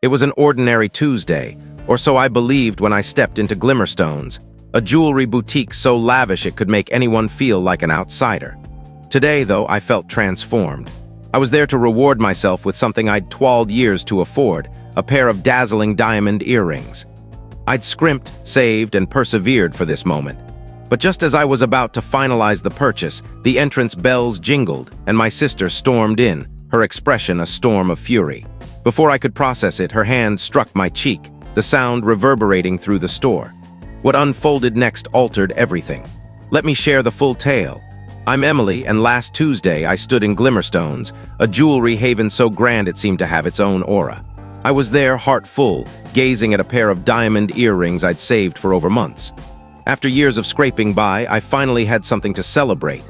It was an ordinary Tuesday, or so I believed when I stepped into Glimmerstones, a jewelry boutique so lavish it could make anyone feel like an outsider. Today, though, I felt transformed. I was there to reward myself with something I'd toiled years to afford, a pair of dazzling diamond earrings. I'd scrimped, saved, and persevered for this moment. But just as I was about to finalize the purchase, the entrance bells jingled, and my sister stormed in, her expression a storm of fury. Before I could process it, her hand struck my cheek, the sound reverberating through the store. What unfolded next altered everything. Let me share the full tale. I'm Emily, and last Tuesday I stood in Glimmerstones, a jewelry haven so grand it seemed to have its own aura. I was there, heart full, gazing at a pair of diamond earrings I'd saved for over months. After years of scraping by, I finally had something to celebrate.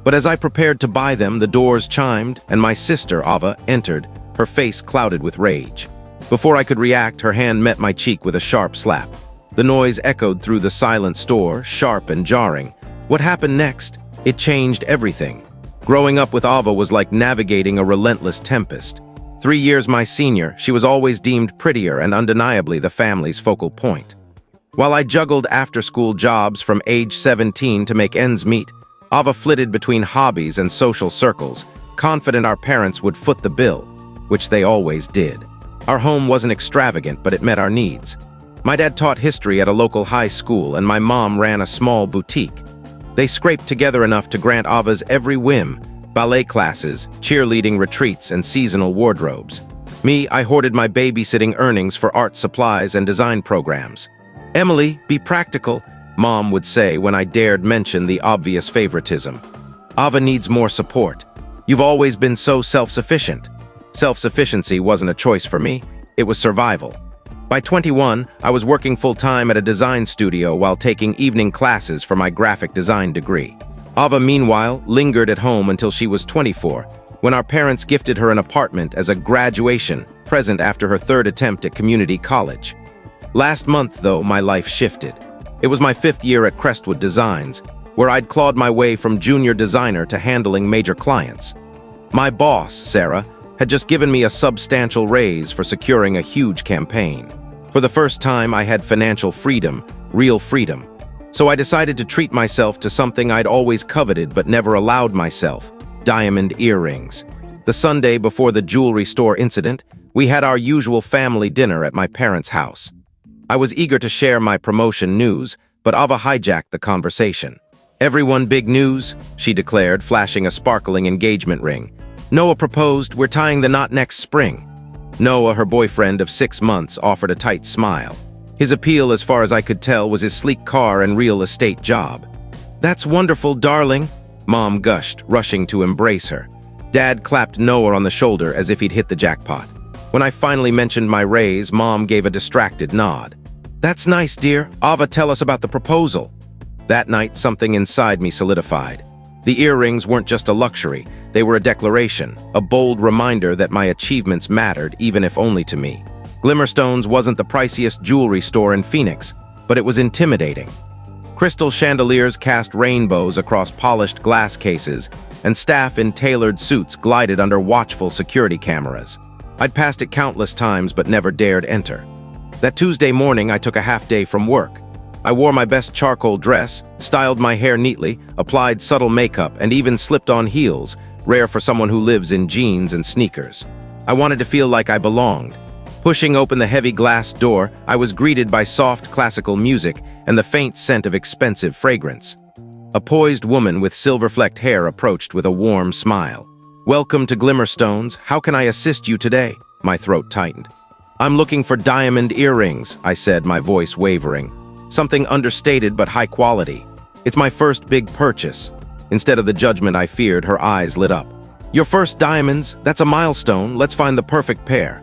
But as I prepared to buy them, the doors chimed, and my sister, Ava, entered, her face clouded with rage. Before I could react, her hand met my cheek with a sharp slap. The noise echoed through the silent store, sharp and jarring. What happened next? It changed everything. Growing up with Ava was like navigating a relentless tempest. 3 years my senior, she was always deemed prettier and undeniably the family's focal point. While I juggled after-school jobs from age 17 to make ends meet, Ava flitted between hobbies and social circles, confident our parents would foot the bill, which they always did. Our home wasn't extravagant, but it met our needs. My dad taught history at a local high school, and my mom ran a small boutique. They scraped together enough to grant Ava's every whim: ballet classes, cheerleading retreats, and seasonal wardrobes. Me, I hoarded my babysitting earnings for art supplies and design programs. "Emily, be practical," Mom would say when I dared mention the obvious favoritism. "Ava needs more support. You've always been so self-sufficient." Self-sufficiency wasn't a choice for me, it was survival. By 21, I was working full-time at a design studio while taking evening classes for my graphic design degree. Ava, meanwhile, lingered at home until she was 24, when our parents gifted her an apartment as a graduation present after her third attempt at community college. Last month, though, my life shifted. It was my 5th year at Crestwood Designs, where I'd clawed my way from junior designer to handling major clients. My boss, Sarah, had just given me a substantial raise for securing a huge campaign. For the first time, I had financial freedom, real freedom. So I decided to treat myself to something I'd always coveted but never allowed myself: diamond earrings. The Sunday before the jewelry store incident, we had our usual family dinner at my parents' house. I was eager to share my promotion news, but Ava hijacked the conversation. "Everyone big news," she declared, flashing a sparkling engagement ring. "Noah proposed, we're tying the knot next spring." Noah, her boyfriend of 6 months, offered a tight smile. His appeal, as far as I could tell, was his sleek car and real estate job. "That's wonderful, darling," Mom gushed, rushing to embrace her. Dad clapped Noah on the shoulder as if he'd hit the jackpot. When I finally mentioned my raise, Mom gave a distracted nod. "That's nice, dear. Ava, tell us about the proposal." That night, something inside me solidified. The earrings weren't just a luxury, they were a declaration, a bold reminder that my achievements mattered, even if only to me. Glimmerstones wasn't the priciest jewelry store in Phoenix, but it was intimidating. Crystal chandeliers cast rainbows across polished glass cases, and staff in tailored suits glided under watchful security cameras. I'd passed it countless times but never dared enter. That Tuesday morning, I took a half day from work. I wore my best charcoal dress, styled my hair neatly, applied subtle makeup, and even slipped on heels, rare for someone who lives in jeans and sneakers. I wanted to feel like I belonged. Pushing open the heavy glass door, I was greeted by soft classical music and the faint scent of expensive fragrance. A poised woman with silver-flecked hair approached with a warm smile. "Welcome to Glimmerstones. How can I assist you today?" My throat tightened. "I'm looking for diamond earrings," I said, my voice wavering. "Something understated but high quality. It's my first big purchase." Instead of the judgment I feared, her eyes lit up. "Your first diamonds? That's a milestone. Let's find the perfect pair."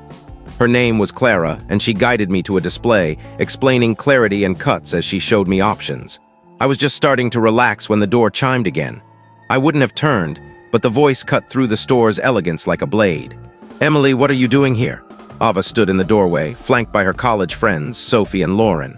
Her name was Clara, and she guided me to a display, explaining clarity and cuts as she showed me options. I was just starting to relax when the door chimed again. I wouldn't have turned, but the voice cut through the store's elegance like a blade. "Emily, what are you doing here?" Ava stood in the doorway, flanked by her college friends, Sophie and Lauren.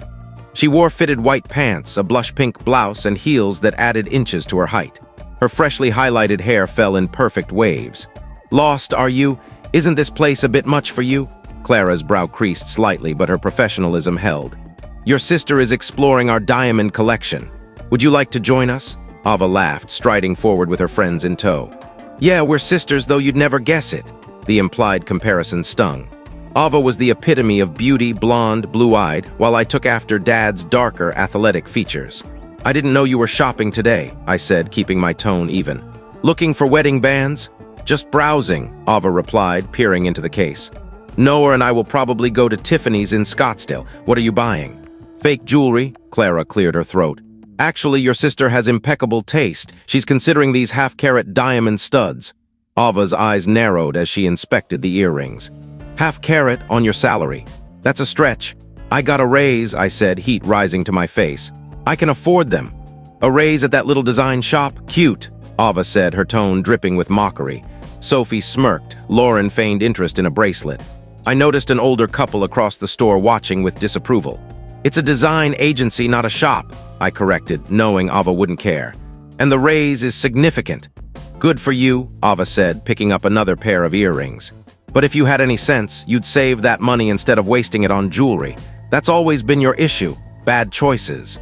She wore fitted white pants, a blush pink blouse, and heels that added inches to her height. Her freshly highlighted hair fell in perfect waves. "Lost, are you? Isn't this place a bit much for you?" Clara's brow creased slightly, but her professionalism held. Your sister is exploring our diamond collection. Would you like to join us? Ava laughed, striding forward with her friends in tow. Yeah, we're sisters, though you'd never guess it. The implied comparison stung. Ava was the epitome of beauty, blonde, blue-eyed, while I took after Dad's darker, athletic features. I didn't know you were shopping today, I said, keeping my tone even. Looking for wedding bands? Just browsing, Ava replied, peering into the case. Noah and I will probably go to Tiffany's in Scottsdale. What are you buying? Fake jewelry, Clara cleared her throat. Actually, your sister has impeccable taste. She's considering these half-carat diamond studs. Ava's eyes narrowed as she inspected the earrings. Half-carat on your salary. That's a stretch. I got a raise, I said, heat rising to my face. I can afford them. A raise at that little design shop? Cute, Ava said, her tone dripping with mockery. Sophie smirked. Lauren feigned interest in a bracelet. I noticed an older couple across the store watching with disapproval. It's a design agency, not a shop, I corrected, knowing Ava wouldn't care. And the raise is significant. Good for you, Ava said, picking up another pair of earrings. But if you had any sense, you'd save that money instead of wasting it on jewelry. That's always been your issue. Bad choices.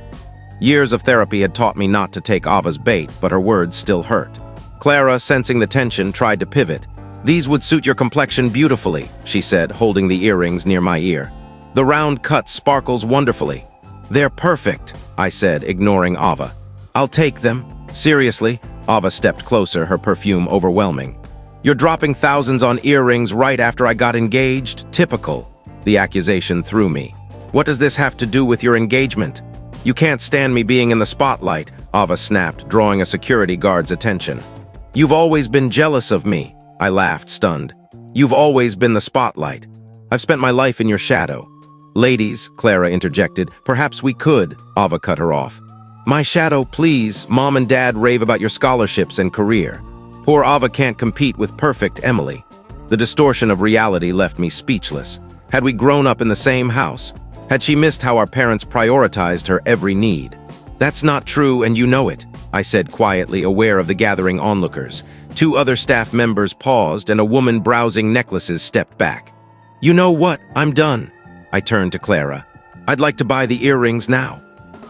Years of therapy had taught me not to take Ava's bait, but her words still hurt. Clara, sensing the tension, tried to pivot. These would suit your complexion beautifully, she said, holding the earrings near my ear. The round cut sparkles wonderfully. They're perfect, I said, ignoring Ava. I'll take them. Seriously? Ava stepped closer, her perfume overwhelming. You're dropping thousands on earrings right after I got engaged? Typical. The accusation threw me. What does this have to do with your engagement? You can't stand me being in the spotlight, Ava snapped, drawing a security guard's attention. You've always been jealous of me, I laughed, stunned. You've always been the spotlight. I've spent my life in your shadow. Ladies, Clara interjected, perhaps we could, Ava cut her off. My shadow, please. Mom and Dad rave about your scholarships and career. Poor Ava can't compete with perfect Emily. The distortion of reality left me speechless. Had we grown up in the same house? Had she missed how our parents prioritized her every need? That's not true, and you know it, I said quietly, aware of the gathering onlookers. Two other staff members paused, and a woman browsing necklaces stepped back. You know what? I'm done. I turned to Clara. I'd like to buy the earrings now.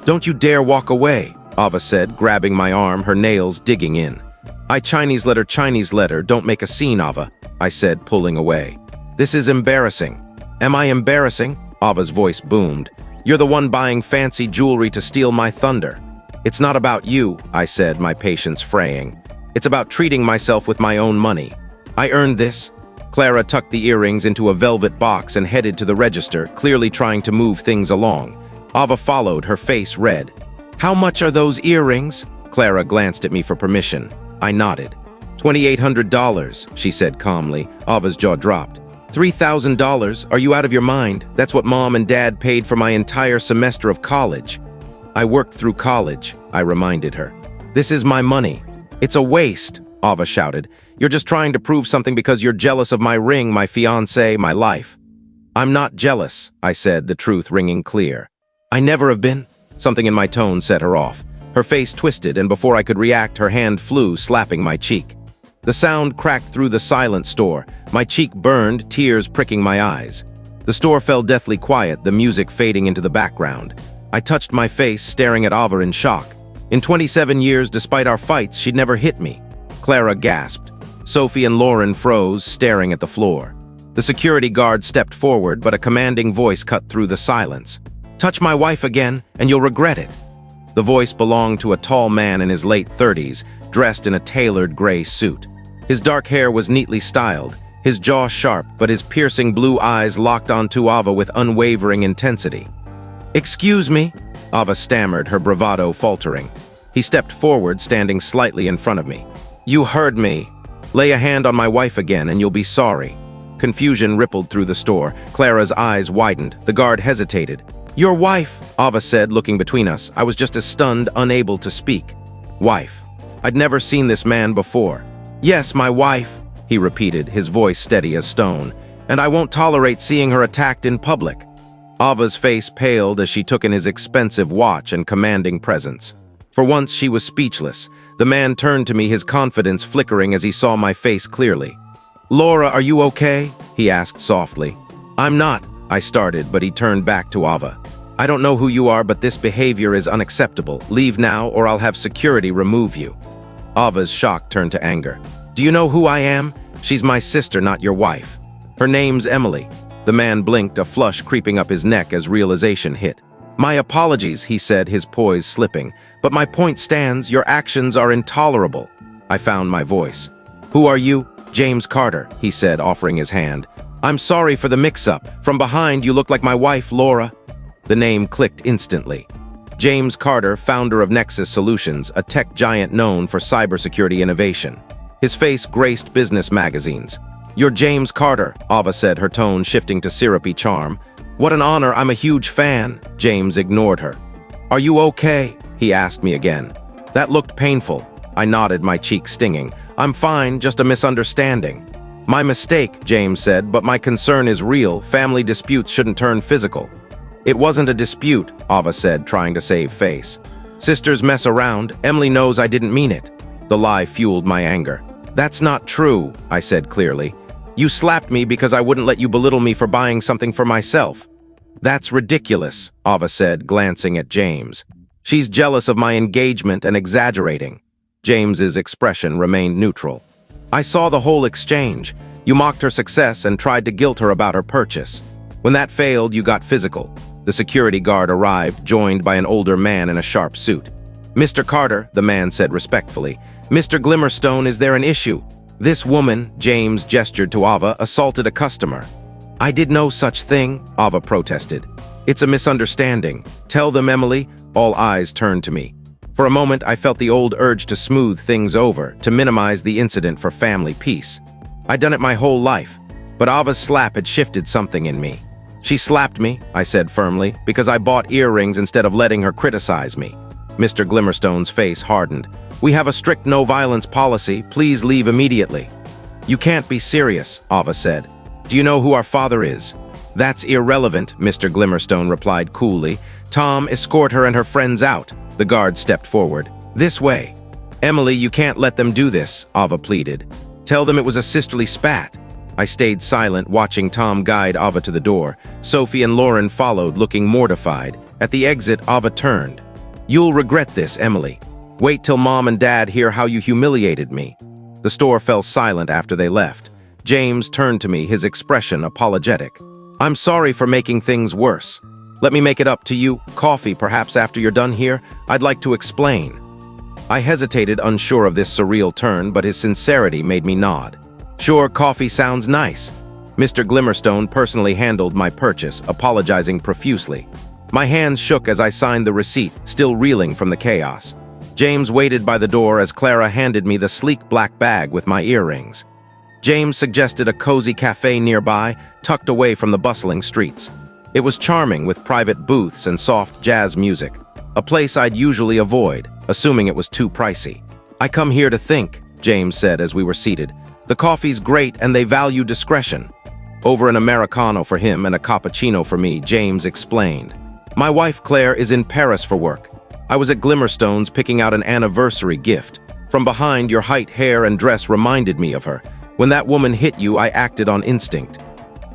Don't you dare walk away, Ava said, grabbing my arm, her nails digging in. Chinese letter, don't make a scene, Ava, I said, pulling away. This is embarrassing. Am I embarrassing? Ava's voice boomed. You're the one buying fancy jewelry to steal my thunder. It's not about you, I said, my patience fraying. It's about treating myself with my own money. I earned this. Clara tucked the earrings into a velvet box and headed to the register, clearly trying to move things along. Ava followed, her face red. How much are those earrings? Clara glanced at me for permission. I nodded. $2,800, she said calmly. Ava's jaw dropped. $3,000? Are you out of your mind? That's what Mom and Dad paid for my entire semester of college. I worked through college, I reminded her. This is my money. It's a waste, Ava shouted. You're just trying to prove something because you're jealous of my ring, my fiancé, my life. I'm not jealous, I said, the truth ringing clear. I never have been. Something in my tone set her off. Her face twisted, and before I could react, her hand flew, slapping my cheek. The sound cracked through the silent store. My cheek burned, tears pricking my eyes. The store fell deathly quiet, the music fading into the background. I touched my face, staring at Ava in shock. In 27 years, despite our fights, she'd never hit me. Clara gasped. Sophie and Lauren froze, staring at the floor. The security guard stepped forward, but a commanding voice cut through the silence. Touch my wife again, and you'll regret it. The voice belonged to a tall man in his late 30s, dressed in a tailored gray suit. His dark hair was neatly styled, his jaw sharp, but his piercing blue eyes locked onto Ava with unwavering intensity. Excuse me, Ava stammered, her bravado faltering. He stepped forward, standing slightly in front of me. You heard me. Lay a hand on my wife again, and you'll be sorry. Confusion rippled through the store. Clara's eyes widened. The guard hesitated. Your wife, Ava said, looking between us. I was just as stunned, unable to speak. Wife. I'd never seen this man before. Yes, my wife, he repeated, his voice steady as stone. And I won't tolerate seeing her attacked in public. Ava's face paled as she took in his expensive watch and commanding presence. For once, she was speechless. The man turned to me, his confidence flickering as he saw my face clearly. Laura, are you okay? He asked softly. I'm not, I started, but he turned back to Ava. I don't know who you are, but this behavior is unacceptable. Leave now, or I'll have security remove you. Ava's shock turned to anger. Do you know who I am? She's my sister, not your wife. Her name's Emily. The man blinked, a flush creeping up his neck as realization hit. My apologies, he said, his poise slipping. But my point stands, your actions are intolerable. I found my voice. Who are you? James Carter, he said, offering his hand. I'm sorry for the mix-up. From behind, you look like my wife, Laura. The name clicked instantly. James Carter, founder of Nexus Solutions, a tech giant known for cybersecurity innovation. His face graced business magazines. You're James Carter, Ava said, her tone shifting to syrupy charm. What an honor, I'm a huge fan. James ignored her. Are you okay? He asked me again. That looked painful. I nodded, my cheek stinging. I'm fine, just a misunderstanding. My mistake, James said, but my concern is real. Family disputes shouldn't turn physical. It wasn't a dispute, Ava said, trying to save face. Sisters mess around. Emily knows I didn't mean it. The lie fueled my anger. That's not true, I said clearly. You slapped me because I wouldn't let you belittle me for buying something for myself. That's ridiculous, Ava said, glancing at James. She's jealous of my engagement and exaggerating. James's expression remained neutral. I saw the whole exchange. You mocked her success and tried to guilt her about her purchase. When that failed, you got physical. The security guard arrived, joined by an older man in a sharp suit. Mr. Carter, the man said respectfully. Mr. Glimmerstone, is there an issue? This woman, James gestured to Ava, assaulted a customer. I did no such thing, Ava protested. It's a misunderstanding. Tell them, Emily. All eyes turned to me. For a moment, I felt the old urge to smooth things over, to minimize the incident for family peace. I'd done it my whole life, but Ava's slap had shifted something in me. She slapped me, I said firmly, because I bought earrings instead of letting her criticize me. Mr. Glimmerstone's face hardened. We have a strict no-violence policy. Please leave immediately. You can't be serious, Ava said. Do you know who our father is? That's irrelevant, Mr. Glimmerstone replied coolly. Tom, escort her and her friends out. The guard stepped forward. This way. Emily, you can't let them do this, Ava pleaded. Tell them it was a sisterly spat. I stayed silent, watching Tom guide Ava to the door. Sophie and Lauren followed, looking mortified. At the exit, Ava turned. You'll regret this, Emily. Wait till Mom and Dad hear how you humiliated me. The store fell silent after they left. James turned to me, his expression apologetic. I'm sorry for making things worse. Let me make it up to you. Coffee, perhaps after you're done here? I'd like to explain. I hesitated, unsure of this surreal turn, but his sincerity made me nod. Sure, coffee sounds nice. Mr. Glimmerstone personally handled my purchase, apologizing profusely. My hands shook as I signed the receipt, still reeling from the chaos. James waited by the door as Clara handed me the sleek black bag with my earrings. James suggested a cozy cafe nearby, tucked away from the bustling streets. It was charming, with private booths and soft jazz music, a place I'd usually avoid, assuming it was too pricey. I come here to think, James said as we were seated. The coffee's great and they value discretion. Over an Americano for him and a cappuccino for me, James explained. My wife Claire is in Paris for work. I was at Glimmerstone's picking out an anniversary gift. From behind, your height, hair, and dress reminded me of her. When that woman hit you, I acted on instinct.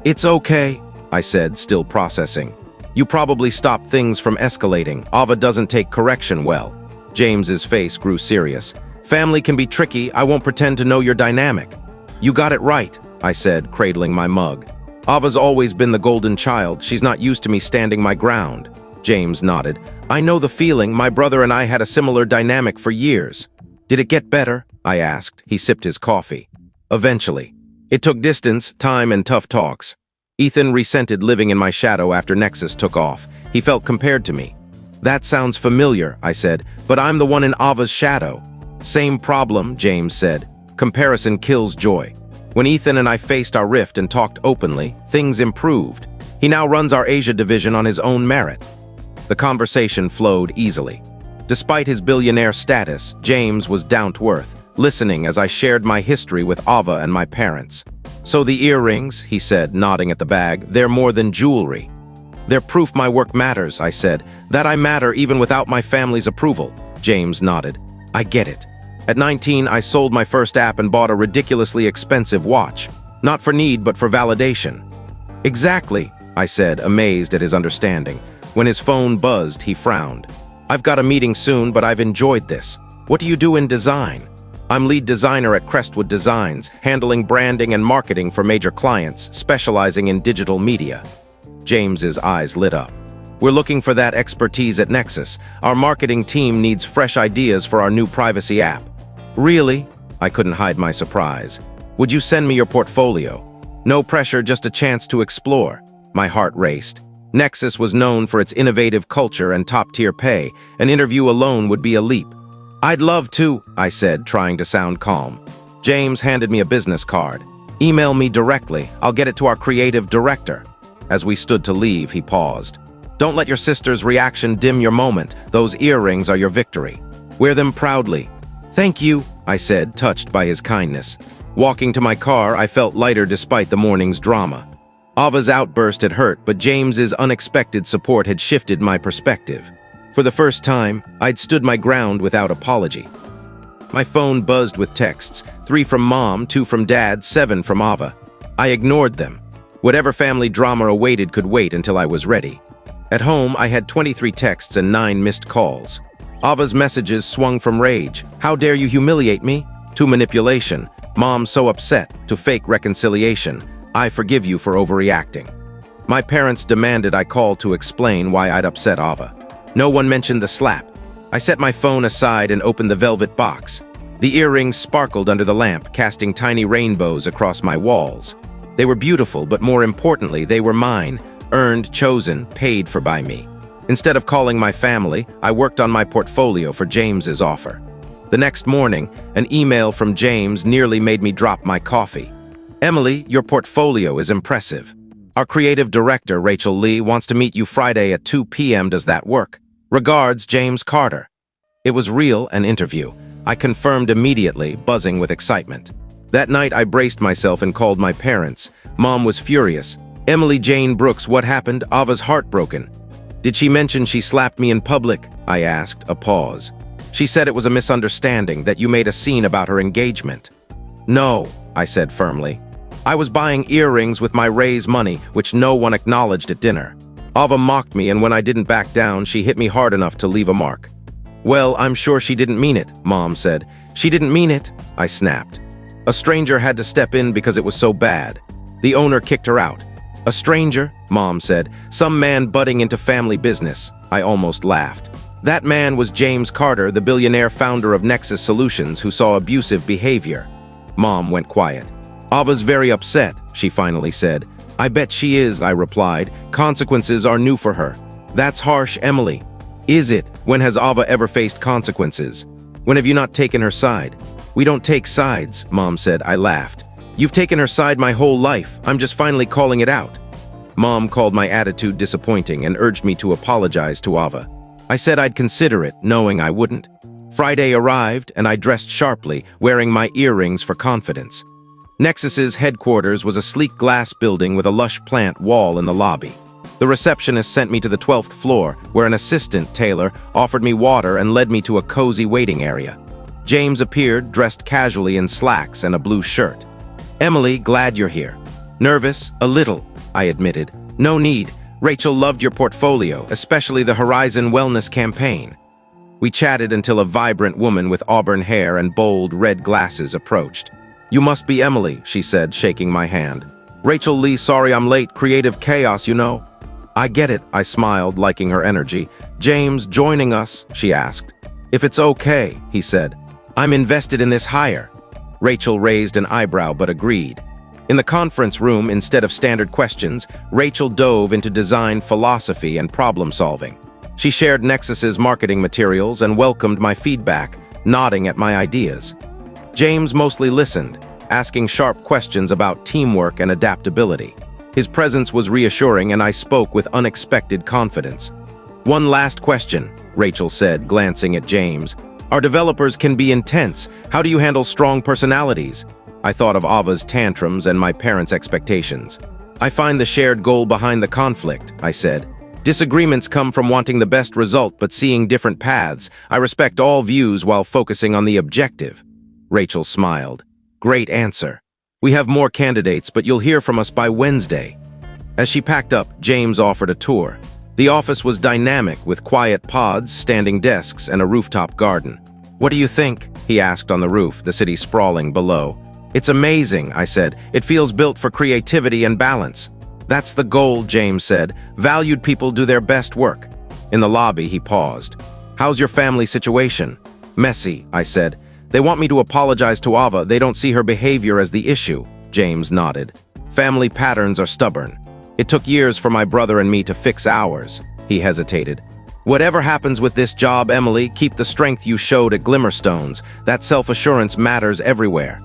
It's okay, I said, still processing. You probably stopped things from escalating. Ava doesn't take correction well. James's face grew serious. Family can be tricky. I won't pretend to know your dynamic. You got it right, I said, cradling my mug. Ava's always been the golden child. She's not used to me standing my ground. James nodded. I know the feeling. My brother and I had a similar dynamic for years. Did it get better? I asked. He sipped his coffee. Eventually. It took distance, time, and tough talks. Ethan resented living in my shadow after Nexus took off. He felt compared to me. That sounds familiar, I said, but I'm the one in Ava's shadow. Same problem, James said. Comparison kills joy. When Ethan and I faced our rift and talked openly, things improved. He now runs our Asia division on his own merit. The conversation flowed easily. Despite his billionaire status, James was down to earth, listening as I shared my history with Ava and my parents. So the earrings, he said, nodding at the bag, they're more than jewelry. They're proof my work matters, I said, that I matter even without my family's approval. James nodded. I get it. At 19, I sold my first app and bought a ridiculously expensive watch. Not for need, but for validation. Exactly, I said, amazed at his understanding. When his phone buzzed, he frowned. I've got a meeting soon, but I've enjoyed this. What do you do in design? I'm lead designer at Crestwood Designs, handling branding and marketing for major clients, specializing in digital media. James's eyes lit up. We're looking for that expertise at Nexus. Our marketing team needs fresh ideas for our new privacy app. Really? I couldn't hide my surprise. Would you send me your portfolio? No pressure, just a chance to explore. My heart raced. Nexus was known for its innovative culture and top-tier pay. An interview alone would be a leap. I'd love to, I said, trying to sound calm. James handed me a business card. Email me directly. I'll get it to our creative director. As we stood to leave, he paused. Don't let your sister's reaction dim your moment. Those earrings are your victory. Wear them proudly. Thank you, I said, touched by his kindness. Walking to my car, I felt lighter despite the morning's drama. Ava's outburst had hurt, but James's unexpected support had shifted my perspective. For the first time, I'd stood my ground without apology. My phone buzzed with texts, 3 from Mom, 2 from Dad, 7 from Ava. I ignored them. Whatever family drama awaited could wait until I was ready. At home, I had 23 texts and 9 missed calls. Ava's messages swung from rage, "How dare you humiliate me?" to manipulation, "Mom so upset," to fake reconciliation, "I forgive you for overreacting." My parents demanded I call to explain why I'd upset Ava. No one mentioned the slap. I set my phone aside and opened the velvet box. The earrings sparkled under the lamp, casting tiny rainbows across my walls. They were beautiful, but more importantly, they were mine, earned, chosen, paid for by me. Instead of calling my family, I worked on my portfolio for James's offer. The next morning, an email from James nearly made me drop my coffee. "Emily, your portfolio is impressive. Our creative director, Rachel Lee, wants to meet you Friday at 2 p.m. Does that work? Regards, James Carter." It was real, an interview. I confirmed immediately, buzzing with excitement. That night, I braced myself and called my parents. Mom was furious. "Emily Jane Brooks, what happened? Ava's heartbroken." "Did she mention she slapped me in public?" I asked, a pause. "She said it was a misunderstanding, that you made a scene about her engagement." "No," I said firmly. "I was buying earrings with my raise money, which no one acknowledged at dinner. Ava mocked me, and when I didn't back down, she hit me hard enough to leave a mark." "Well, I'm sure she didn't mean it," Mom said. "She didn't mean it," I snapped. "A stranger had to step in because it was so bad. The owner kicked her out." "A stranger?" Mom said. "Some man butting into family business." I almost laughed. That man was James Carter, the billionaire founder of Nexus Solutions, who saw abusive behavior. Mom went quiet. "Ava's very upset," she finally said. "I bet she is," I replied. "Consequences are new for her." "That's harsh, Emily." "Is it? When has Ava ever faced consequences? When have you not taken her side?" "We don't take sides," Mom said. I laughed. "You've taken her side my whole life. I'm just finally calling it out." Mom called my attitude disappointing and urged me to apologize to Ava. I said I'd consider it, knowing I wouldn't. Friday arrived, and I dressed sharply, wearing my earrings for confidence. Nexus's headquarters was a sleek glass building with a lush plant wall in the lobby. The receptionist sent me to the 12th floor, where an assistant, Taylor, offered me water and led me to a cozy waiting area. James appeared, dressed casually in slacks and a blue shirt. "Emily, glad you're here." "Nervous? A little," I admitted. "No need. Rachel loved your portfolio, especially the Horizon Wellness campaign." We chatted until a vibrant woman with auburn hair and bold red glasses approached. "You must be Emily," she said, shaking my hand. "Rachel Lee, sorry I'm late. Creative chaos, you know." "I get it," I smiled, liking her energy. "James, joining us?" she asked. "If it's okay," he said. "I'm invested in this hire." Rachel raised an eyebrow but agreed. In the conference room, instead of standard questions, Rachel dove into design philosophy and problem-solving. She shared Nexus's marketing materials and welcomed my feedback, nodding at my ideas. James mostly listened, asking sharp questions about teamwork and adaptability. His presence was reassuring, and I spoke with unexpected confidence. "One last question," Rachel said, glancing at James. "Our developers can be intense. How do you handle strong personalities?" I thought of Ava's tantrums and my parents' expectations. "I find the shared goal behind the conflict," I said. "Disagreements come from wanting the best result but seeing different paths. I respect all views while focusing on the objective." Rachel smiled. "Great answer. We have more candidates, but you'll hear from us by Wednesday." As she packed up, James offered a tour. The office was dynamic, with quiet pods, standing desks, and a rooftop garden. "What do you think?" he asked on the roof, the city sprawling below. "It's amazing," I said. "It feels built for creativity and balance." "That's the goal," James said. "Valued people do their best work." In the lobby, he paused. "How's your family situation?" "Messy," I said. "They want me to apologize to Ava. They don't see her behavior as the issue." James nodded. "Family patterns are stubborn. It took years for my brother and me to fix ours." He hesitated. "Whatever happens with this job, Emily, keep the strength you showed at Glimmerstones. That self-assurance matters everywhere."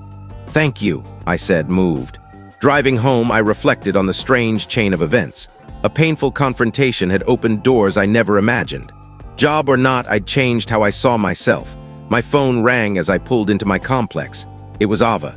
"Thank you," I said, moved. Driving home, I reflected on the strange chain of events. A painful confrontation had opened doors I never imagined. Job or not, I'd changed how I saw myself. My phone rang as I pulled into my complex. It was Ava.